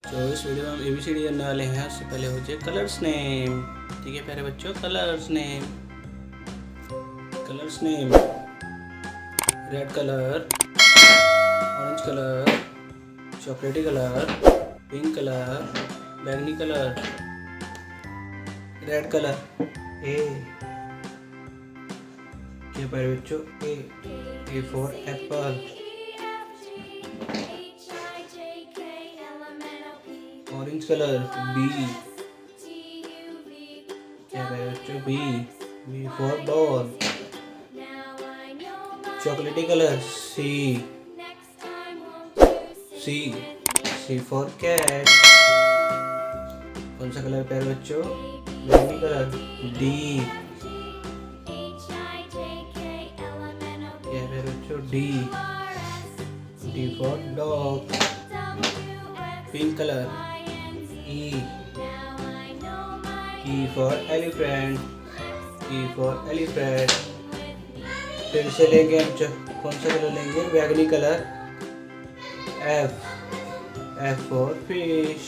तो इस वीडियो में हम ABCD करने वाले हैं। उससे पहले हो जाए कलर्स नेम। ठीक है प्यारे बच्चों, colours name. Colours name: red colour, orange colour, चॉकलेटी कलर, पिंक कलर, बैंगनी कलर। Red colour A. क्या प्यारे बच्चों, A for apple. Orange colour B. क्या प्यारे बच्चों, बी फॉर बॉल। चॉकलेटी कलर सी फॉर कैट। कौन सा कलर प्यारे बच्चों, बैंगनी कलर डी। क्या प्यारे बच्चों, D for dog. Pink colour E for elephant. फिर से लेंगे हम कौन सा कलर लेंगे, बैंगनी कलर एफ फॉर फिश।